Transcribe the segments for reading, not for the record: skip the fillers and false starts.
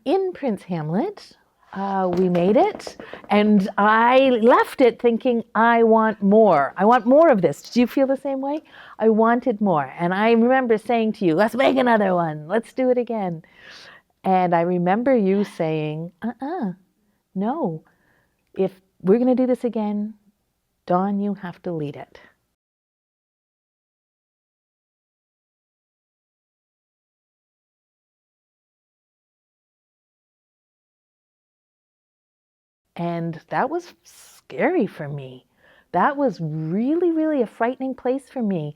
In Prince Hamlet, we made it, and I left it thinking, I want more. I want more of this. Did you feel the same way? I wanted more. And I remember saying to you, let's make another one. Let's do it again. And I remember you saying, no. If we're going to do this again, Dawn, you have to lead it. And that was scary for me. That was really, really a frightening place for me.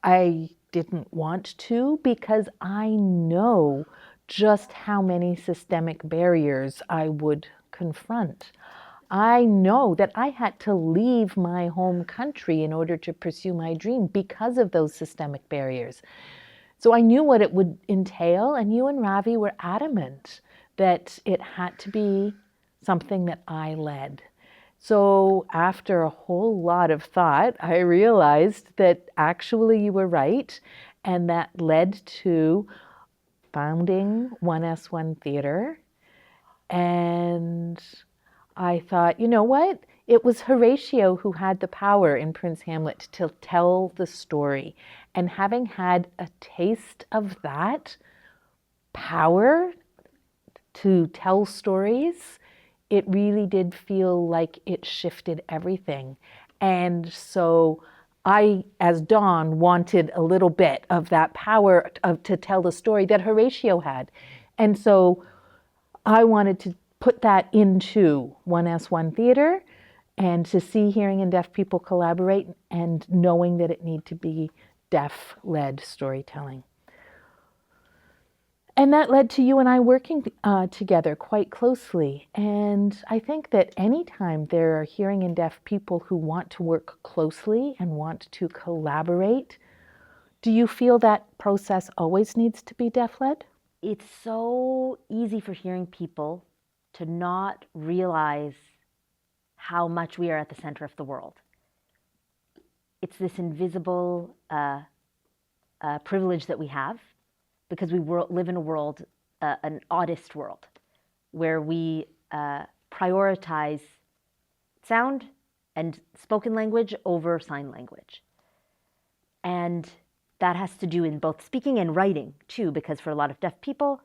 I didn't want to because I know just how many systemic barriers I would confront. I know that I had to leave my home country in order to pursue my dream because of those systemic barriers. So I knew what it would entail, and you and Ravi were adamant that it had to be something that I led. So after a whole lot of thought, I realized that actually you were right, and that led to founding 1S1 Theatre. And I thought, you know what? It was Horatio who had the power in Prince Hamlet to tell the story. And having had a taste of that power to tell stories, it really did feel like it shifted everything. And so I, as Dawn, wanted a little bit of that power to tell the story that Horatio had. And so I wanted to put that into 1S1 Theatre and to see hearing and deaf people collaborate and knowing that it needed to be deaf-led storytelling. And that led to you and I working together quite closely. And I think that anytime there are hearing and deaf people who want to work closely and want to collaborate, do you feel that process always needs to be deaf-led? It's so easy for hearing people to not realize how much we are at the center of the world. It's this invisible privilege that we have because we live in a world, an oddest world, where we prioritize sound and spoken language over sign language. And that has to do in both speaking and writing too, because for a lot of deaf people,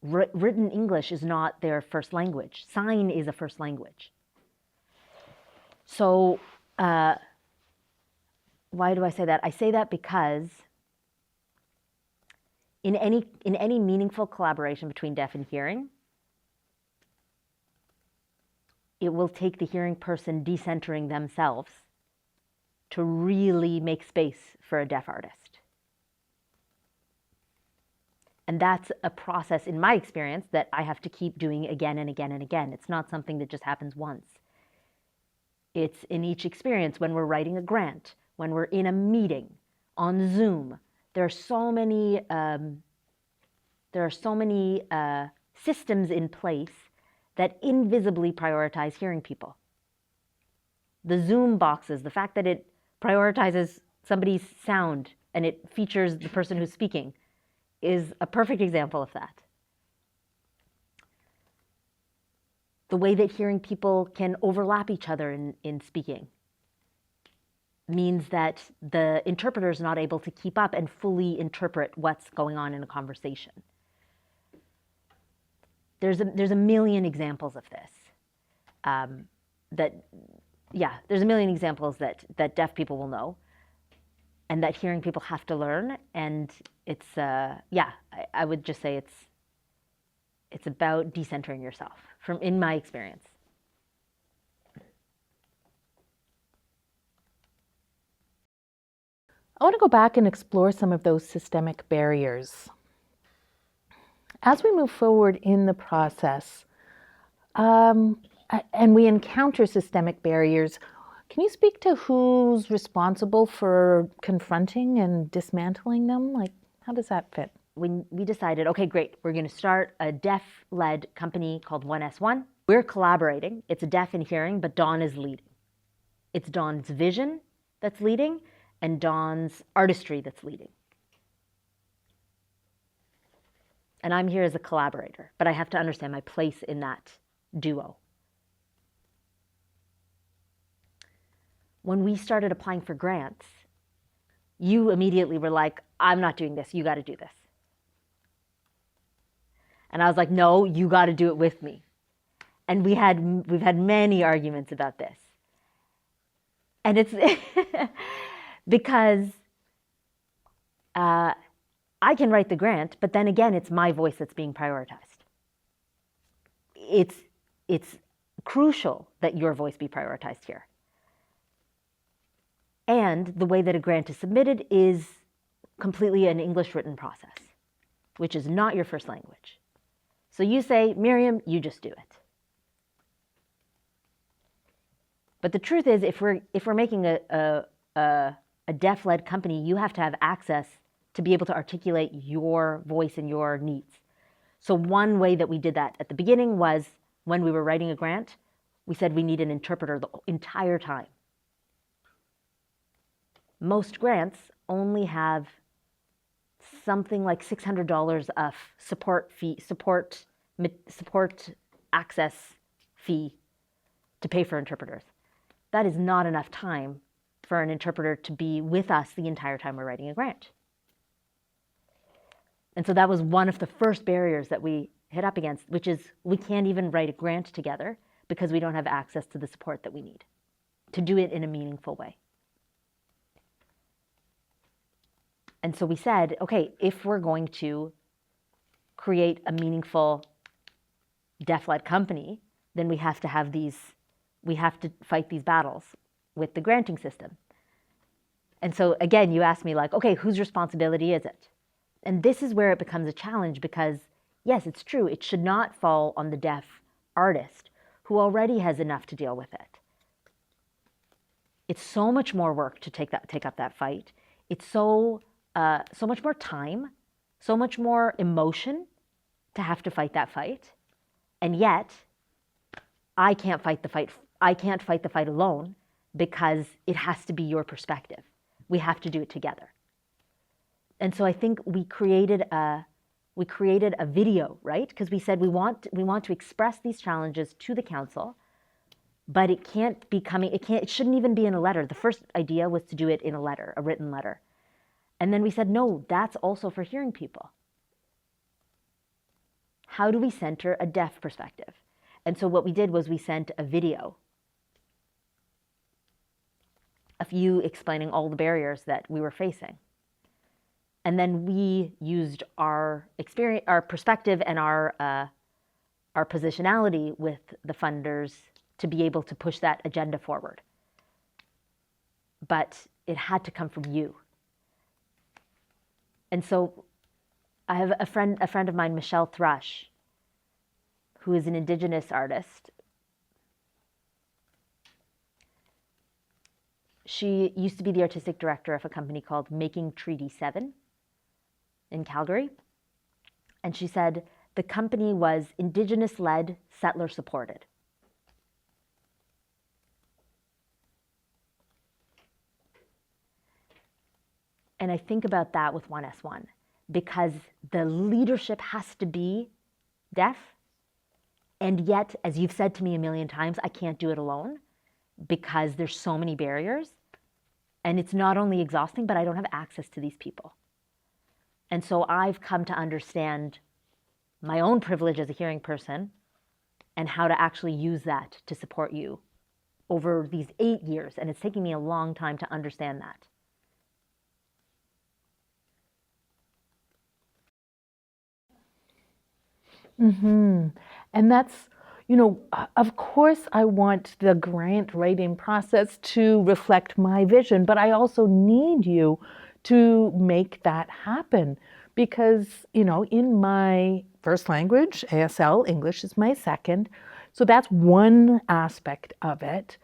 written English is not their first language. Sign is a first language. So why do I say that? I say that because in any meaningful collaboration between deaf and hearing, it will take the hearing person decentering themselves to really make space for a deaf artist. And that's a process, in my experience, that I have to keep doing again and again and again. It's not something that just happens once. It's in each experience, when we're writing a grant, when we're in a meeting, on Zoom. There are so many systems in place that invisibly prioritize hearing people. The Zoom boxes, the fact that it prioritizes somebody's sound and it features the person who's speaking, is a perfect example of that. The way that hearing people can overlap each other in speaking means that the interpreter is not able to keep up and fully interpret what's going on in a conversation. There's a million examples of this. There's a million examples that deaf people will know, and that hearing people have to learn. And it's I would just say it's about decentering yourself, in my experience. I want to go back and explore some of those systemic barriers. As we move forward in the process, and we encounter systemic barriers, can you speak to who's responsible for confronting and dismantling them? Like, how does that fit? When we decided, okay, great, we're going to start a deaf-led company called 1S1. We're collaborating. It's a deaf and hearing, but Dawn is leading. It's Dawn's vision that's leading, and Dawn's artistry that's leading. and I'm here as a collaborator, but I have to understand my place in that duo. When we started applying for grants, you immediately were like, I'm not doing this, you got to do this. And I was like, no, you got to do it with me. And we've had many arguments about this. And it's because I can write the grant, but then again, it's my voice that's being prioritized. It's crucial that your voice be prioritized here. And the way that a grant is submitted is completely an English written process, which is not your first language. So you say, Miriam, you just do it. But the truth is, if we're making a deaf-led company, you have to have access to be able to articulate your voice and your needs. So one way that we did that at the beginning was when we were writing a grant, we said we need an interpreter the entire time. Most grants only have something like $600 of support access fee to pay for interpreters. That is not enough time for an interpreter to be with us the entire time we're writing a grant. And so that was one of the first barriers that we hit up against, which is we can't even write a grant together because we don't have access to the support that we need to do it in a meaningful way. And so we said, okay, if we're going to create a meaningful deaf-led company, then we have to fight these battles with the granting system. And so again, you asked me like, okay, whose responsibility is it? And this is where it becomes a challenge because, yes, it's true, it should not fall on the deaf artist who already has enough to deal with it. It's so much more work to take up that fight. It's so much more time, so much more emotion to have to fight that fight. And yet, I can't fight the fight. I can't fight the fight alone because it has to be your perspective. We have to do it together. And so I think we created a video, right? Because we said we want to express these challenges to the council, but it shouldn't even be in a letter. The first idea was to do it in a letter, a written letter. And then we said, no, that's also for hearing people. How do we center a deaf perspective? And so what we did was we sent a video of you explaining all the barriers that we were facing. And then we used our experience, our perspective, and our positionality with the funders to be able to push that agenda forward. But it had to come from you. And so I have a friend of mine, Michelle Thrush, who is an Indigenous artist. She used to be the artistic director of a company called Making Treaty 7 in Calgary. And she said the company was Indigenous-led, settler-supported. And I think about that with 1S1 because the leadership has to be deaf. And yet, as you've said to me a million times, I can't do it alone because there's so many barriers. And it's not only exhausting, but I don't have access to these people. And so I've come to understand my own privilege as a hearing person and how to actually use that to support you over these 8 years. And it's taking me a long time to understand that. Mm-hmm. And that's, of course I want the grant writing process to reflect my vision, but I also need you to make that happen because, in my first language, ASL, English is my second. So that's one aspect of it.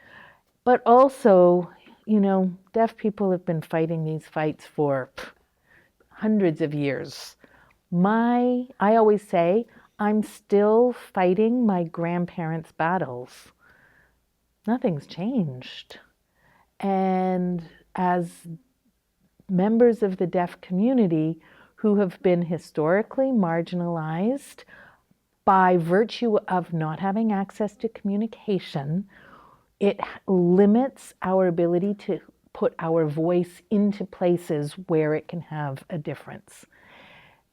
But also, deaf people have been fighting these fights for hundreds of years. I always say, I'm still fighting my grandparents' battles. Nothing's changed. And as members of the deaf community who have been historically marginalized by virtue of not having access to communication. It limits our ability to put our voice into places where it can have a difference.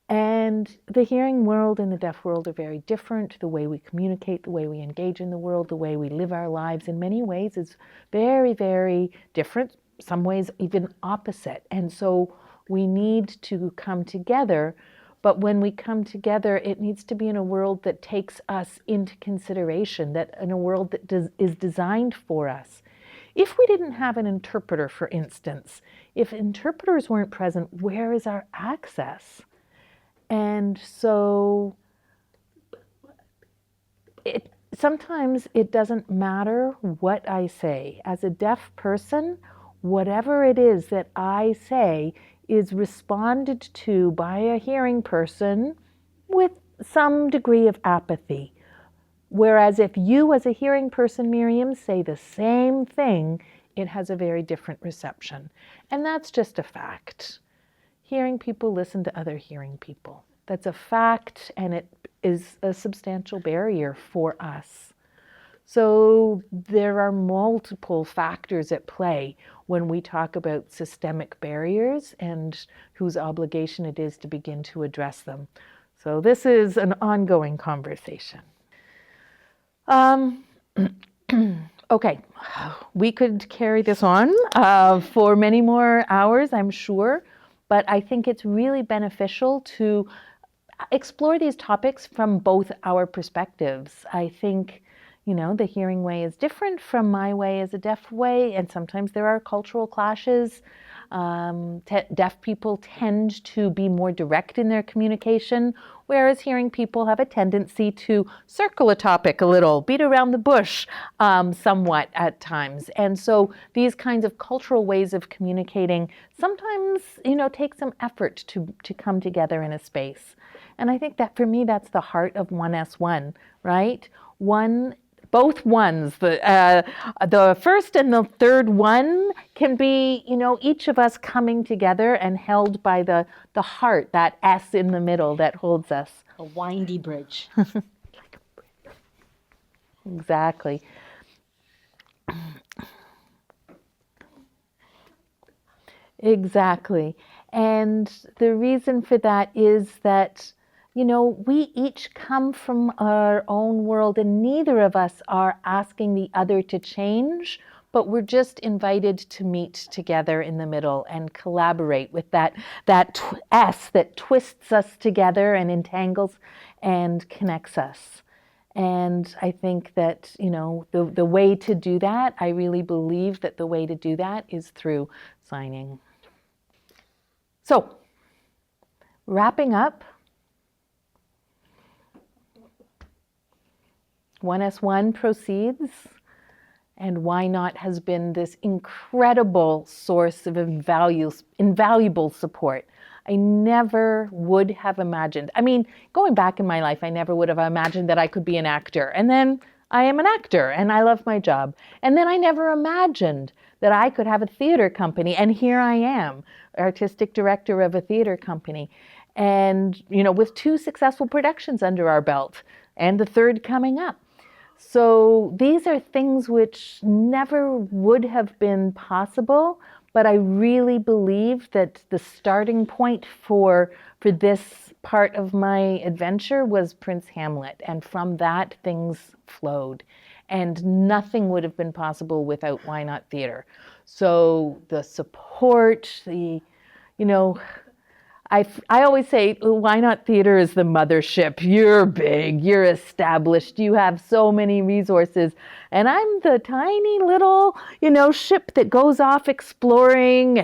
And the hearing world and the deaf world are very different. The way we communicate, the way we engage in the world, the way we live our lives in many ways is very, very different, some ways even opposite. And so we need to come together. But when we come together, it needs to be in a world that takes us into consideration, that in a world that is designed for us. If we didn't have an interpreter, for instance, if interpreters weren't present, where is our access? And so sometimes it doesn't matter what I say. As a deaf person, whatever it is that I say is responded to by a hearing person with some degree of apathy. Whereas if you as a hearing person, Miriam, say the same thing, it has a very different reception. And that's just a fact. Hearing people listen to other hearing people. That's a fact, and it is a substantial barrier for us. So there are multiple factors at play when we talk about systemic barriers and whose obligation it is to begin to address them. So this is an ongoing conversation. Okay, we could carry this on for many more hours, I'm sure, but I think it's really beneficial to explore these topics from both our perspectives. I think, the hearing way is different from my way as a deaf way, and sometimes there are cultural clashes. Deaf people tend to be more direct in their communication, whereas hearing people have a tendency to circle a topic a little, beat around the bush somewhat at times. And so these kinds of cultural ways of communicating sometimes, take some effort to come together in a space. And I think that for me, that's the heart of 1S1, right? Both ones, the first and the third one can be, each of us coming together and held by the heart, that S in the middle that holds us. A windy bridge. Exactly. Exactly. And the reason for that is that we each come from our own world, and neither of us are asking the other to change, but we're just invited to meet together in the middle and collaborate with that S that twists us together and entangles and connects us. And I think that, the way to do that, I really believe that the way to do that is through signing. So, wrapping up, 1S1 proceeds, and Why Not has been this incredible source of invaluable support. I never would have imagined. Going back in my life, I never would have imagined that I could be an actor. And then I am an actor, and I love my job. And then I never imagined that I could have a theater company, and here I am, artistic director of a theater company. And, with 2 successful productions under our belt, and the 3rd coming up. So these are things which never would have been possible, but I really believe that the starting point for this part of my adventure was Prince Hamlet, and from that things flowed. And nothing would have been possible without Why Not Theater. So the support, I always say, Why Not Theater is the mothership. You're big, you're established, you have so many resources. And I'm the tiny little, ship that goes off exploring,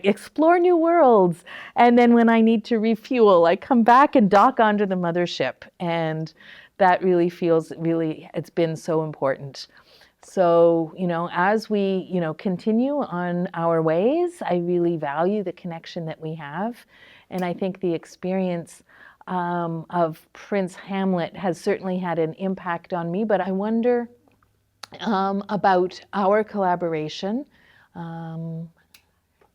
explore new worlds. And then when I need to refuel, I come back and dock onto the mothership. And that really feels, it's been so important. So, as we, continue on our ways, I really value the connection that we have. And I think the experience of Prince Hamlet has certainly had an impact on me, but I wonder about our collaboration.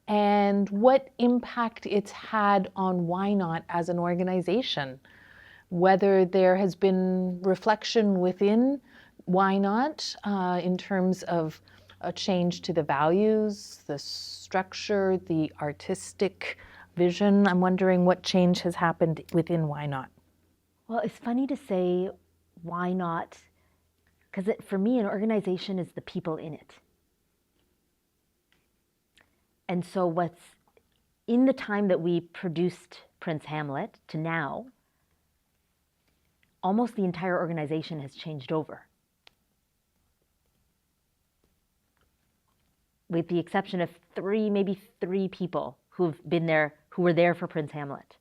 and what impact it's had on Why Not as an organization. Whether there has been reflection within Why Not in terms of a change to the values, the structure, the artistic vision. I'm wondering what change has happened within Why Not. Well, it's funny to say why not, because for me, an organization is the people in it. And so, what's in the time that we produced Prince Hamlet to now, almost the entire organization has changed over. With the exception of maybe three people who've been there, who were there for Prince Hamlet.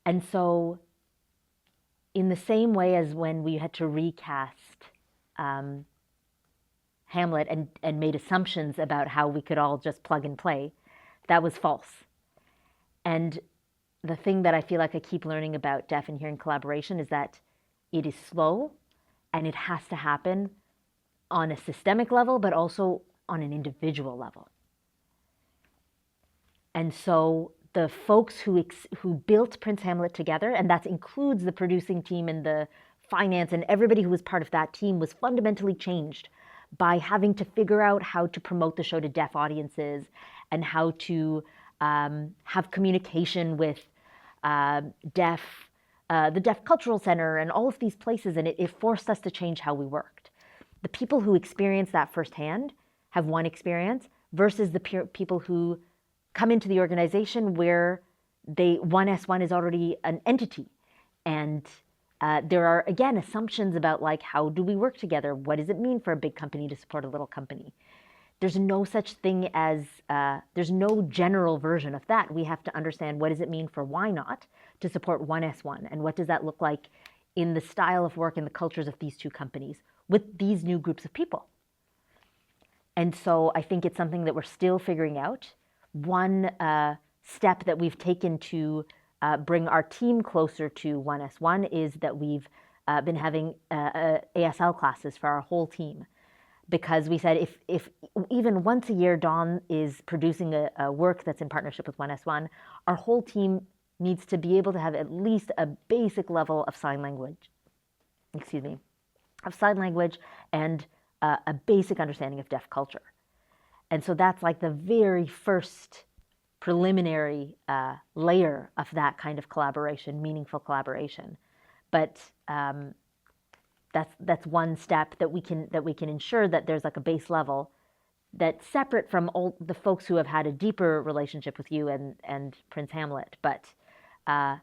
And so, in the same way as when we had to recast Hamlet and made assumptions about how we could all just plug and play, that was false. And the thing that I feel like I keep learning about deaf and hearing collaboration is that it is slow and it has to happen on a systemic level, but also on an individual level. And so the folks who built Prince Hamlet together, and that includes the producing team and the finance and everybody who was part of that team, was fundamentally changed by having to figure out how to promote the show to deaf audiences and how to have communication with the Deaf Cultural Center and all of these places, and it forced us to change how we worked. The people who experienced that firsthand have one experience versus the people who come into the organization where 1S1 is already an entity. And there are, again, assumptions about like, how do we work together? What does it mean for a big company to support a little company? There's no such thing as, there's no general version of that. We have to understand, what does it mean for Why Not to support 1S1? And what does that look like in the style of work and the cultures of these two companies with these new groups of people? And so I think it's something that we're still figuring out. One step that we've taken to bring our team closer to 1S1 is that we've been having ASL classes for our whole team. Because we said if even once a year Dawn is producing a work that's in partnership with 1S1, our whole team needs to be able to have at least a basic level of sign language. Of sign language and a basic understanding of deaf culture. And so that's like the very first preliminary layer of that kind of collaboration, meaningful collaboration. But that's one step that we can ensure that there's like a base level that's separate from all the folks who have had a deeper relationship with you and Prince Hamlet. But yeah,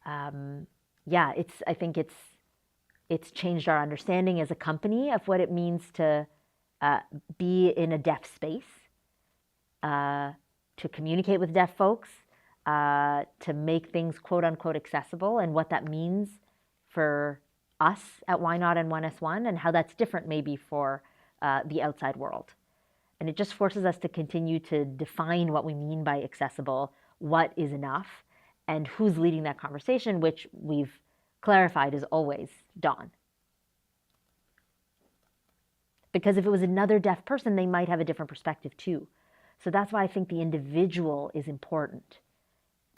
I think it's changed our understanding as a company of what it means to be in a deaf space, to communicate with deaf folks, to make things quote unquote accessible, and what that means for us at Why Not and 1S1, and how that's different maybe for the outside world. And it just forces us to continue to define what we mean by accessible, what is enough, and who's leading that conversation, which we've clarified is always Dawn. Because if it was another deaf person, they might have a different perspective too. So that's why I think the individual is important.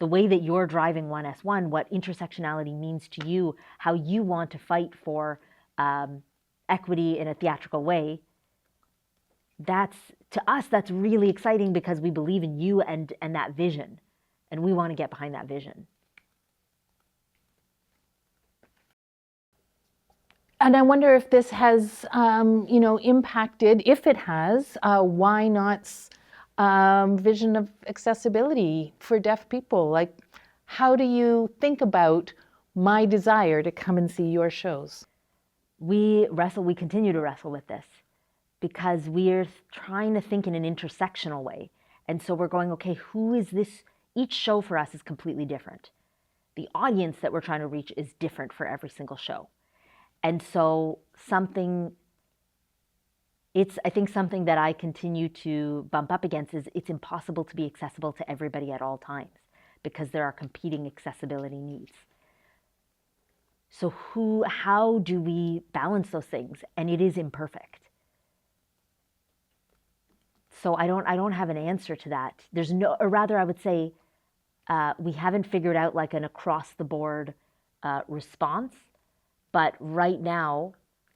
The way that you're driving 1S1, what intersectionality means to you, how you want to fight for equity in a theatrical way, to us, that's really exciting because we believe in you and that vision. And we want to get behind that vision. And I wonder if this has, impacted, if it has, Why Not's vision of accessibility for deaf people. Like, how do you think about my desire to come and see your shows? We continue to wrestle with this because we're trying to think in an intersectional way. And so we're going, okay, who is this? Each show for us is completely different. The audience that we're trying to reach is different for every single show. And so I think something that I continue to bump up against is it's impossible to be accessible to everybody at all times because there are competing accessibility needs. So how do we balance those things? And it is imperfect. So I don't have an answer to that. There's no, or rather, I would say we haven't figured out like an across the board response. But right now,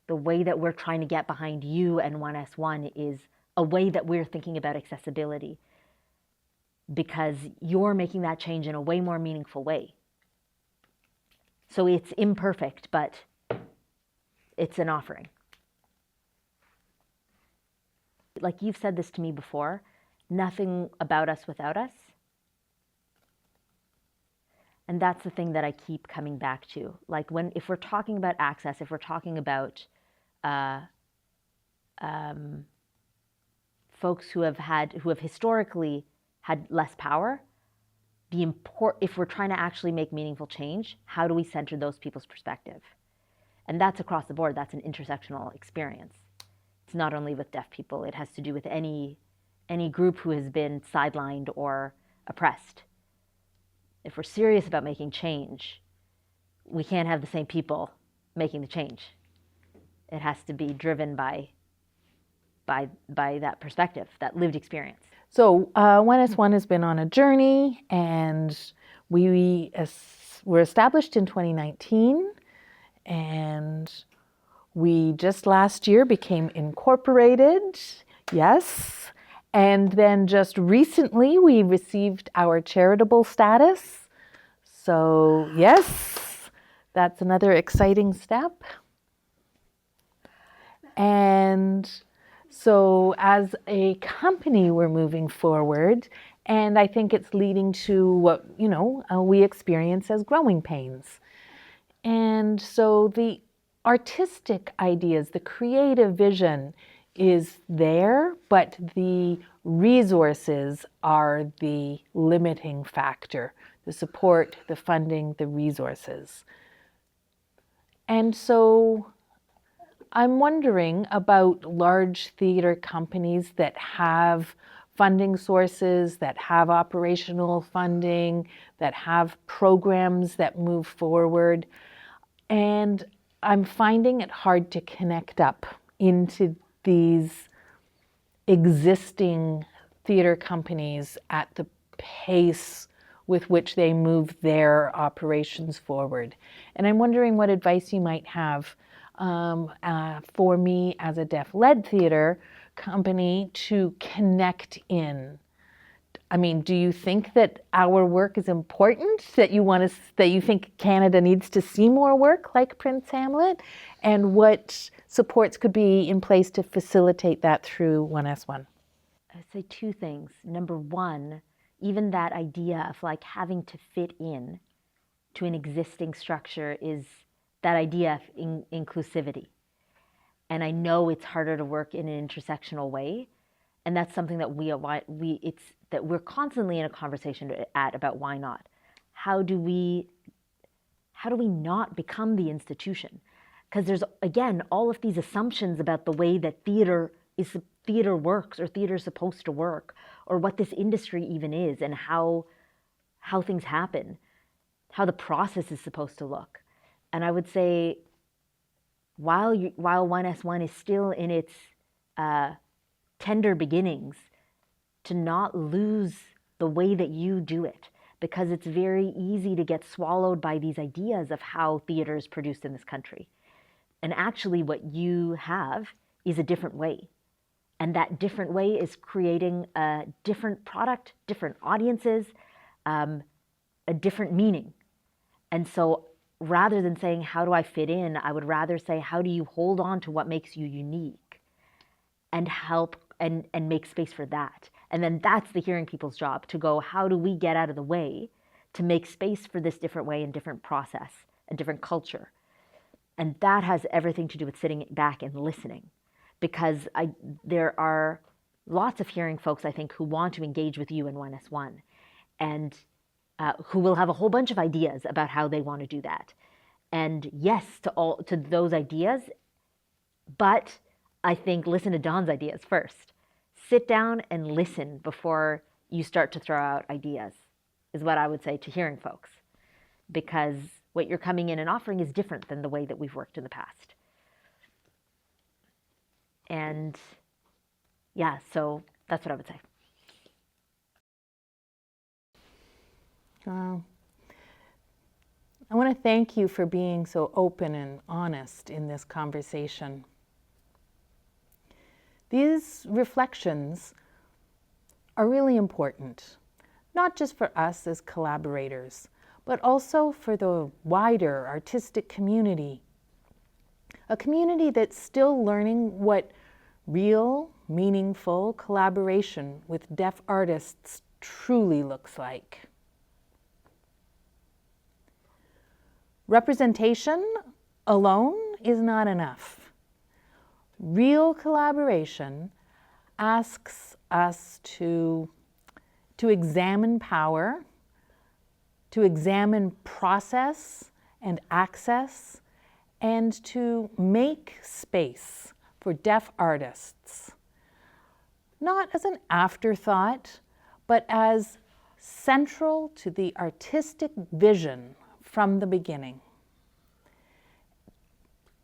the way that we're trying to get behind you and 1S1 is a way that we're thinking about accessibility, because you're making that change in a way more meaningful way. So it's imperfect, but it's an offering. Like you've said this to me before, nothing about us without us. And that's the thing that I keep coming back to. Like if we're talking about access, if we're talking about folks who have historically had less power, if we're trying to actually make meaningful change, how do we center those people's perspective? And that's across the board. That's an intersectional experience. It's not only with deaf people. It has to do with any group who has been sidelined or oppressed. If we're serious about making change, we can't have the same people making the change. It has to be driven by that perspective, that lived experience. So 1S1 has been on a journey, and we were established in 2019, and we just last year became incorporated, yes, and then just recently we received our charitable status. So yes, that's another exciting step. And so as a company, we're moving forward, and I think it's leading to what, we experience as growing pains. And so the artistic ideas, the creative vision is there, but the resources are the limiting factor, the support, the funding, the resources. And so I'm wondering about large theater companies that have funding sources, that have operational funding, that have programs that move forward. And I'm finding it hard to connect up into these existing theater companies at the pace with which they move their operations forward. And I'm wondering what advice you might have for me as a deaf-led theater company to connect in. I mean, do you think that our work is important? That you think Canada needs to see more work like Prince Hamlet? And what supports could be in place to facilitate that through 1S1? I'd say two things. Number one, even that idea of like having to fit in to an existing structure is that idea of inclusivity. And I know it's harder to work in an intersectional way. And that's something that we're constantly in a conversation about why not. How do we not become the institution? Because there's, again, all of these assumptions about the way that theater works, or theater is supposed to work, or what this industry even is, and how things happen, how the process is supposed to look. And I would say, while 1S1 is still in its tender beginnings, to not lose the way that you do it, because it's very easy to get swallowed by these ideas of how theater is produced in this country. And actually what you have is a different way. And that different way is creating a different product, different audiences, a different meaning. And so rather than saying, how do I fit in? I would rather say, how do you hold on to what makes you unique and help and make space for that? And then that's the hearing people's job, to go, how do we get out of the way to make space for this different way and different process and different culture? And that has everything to do with sitting back and listening, because there are lots of hearing folks, I think, who want to engage with you in 1S1, and who will have a whole bunch of ideas about how they want to do that. And yes to those ideas, but I think listen to Don's ideas first. Sit down and listen before you start to throw out ideas, is what I would say to hearing folks, because what you're coming in and offering is different than the way that we've worked in the past. And yeah, so That's what I would say. Wow. I want to thank you for being so open and honest in this conversation. These reflections are really important, not just for us as collaborators, but also for the wider artistic community. A community that's still learning what real, meaningful collaboration with deaf artists truly looks like. Representation alone is not enough. Real collaboration asks us to examine power, to examine process and access, and to make space for deaf artists, not as an afterthought, but as central to the artistic vision from the beginning.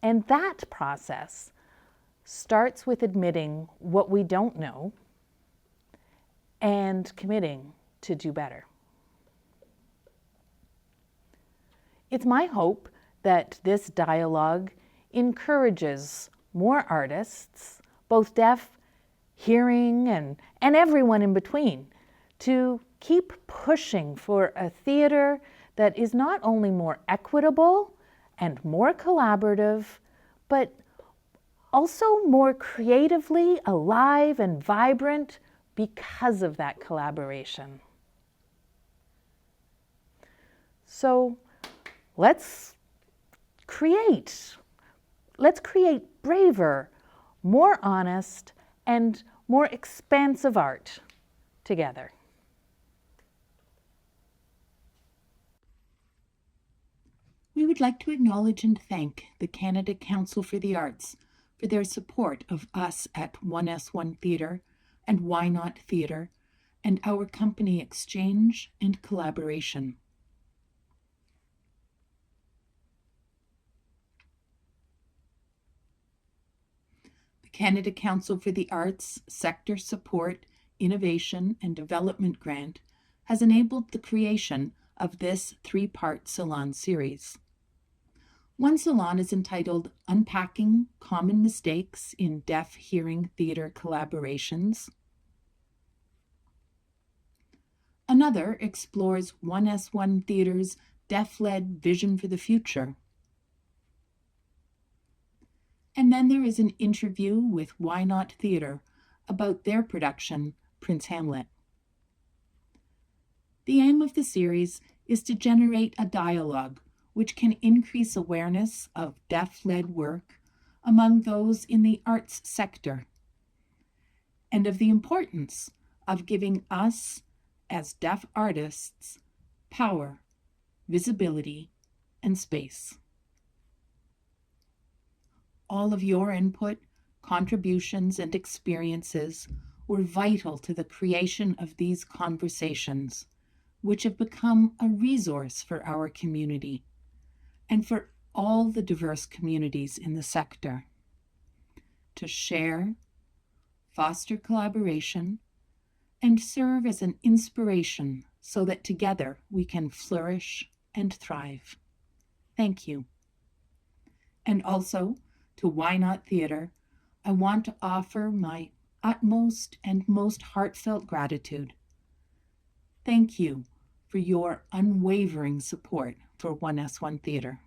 And that process starts with admitting what we don't know and committing to do better. It's my hope that this dialogue encourages more artists, both deaf, hearing, and everyone in between, to keep pushing for a theater that is not only more equitable and more collaborative, but also more creatively alive and vibrant because of that collaboration. So let's create braver, more honest, and more expansive art together. We would like to acknowledge and thank the Canada Council for the Arts for their support of us at 1S1 Theatre and Why Not Theatre and our company Exchange and Collaboration. The Canada Council for the Arts Sector Support, Innovation and Development Grant has enabled the creation of this 3-part Salon series. One salon is entitled Unpacking Common Mistakes in Deaf-Hearing Theatre Collaborations. Another explores 1S1 Theatre's deaf-led vision for the future. And then there is an interview with Why Not Theatre about their production, Prince Hamlet. The aim of the series is to generate a dialogue which can increase awareness of deaf-led work among those in the arts sector, and of the importance of giving us, as deaf artists, power, visibility, and space. All of your input, contributions, and experiences were vital to the creation of these conversations, which have become a resource for our community and for all the diverse communities in the sector, to share, foster collaboration, and serve as an inspiration so that together we can flourish and thrive. Thank you. And also, to Why Not Theatre, I want to offer my utmost and most heartfelt gratitude. Thank you for your unwavering support for 1S1 Theatre.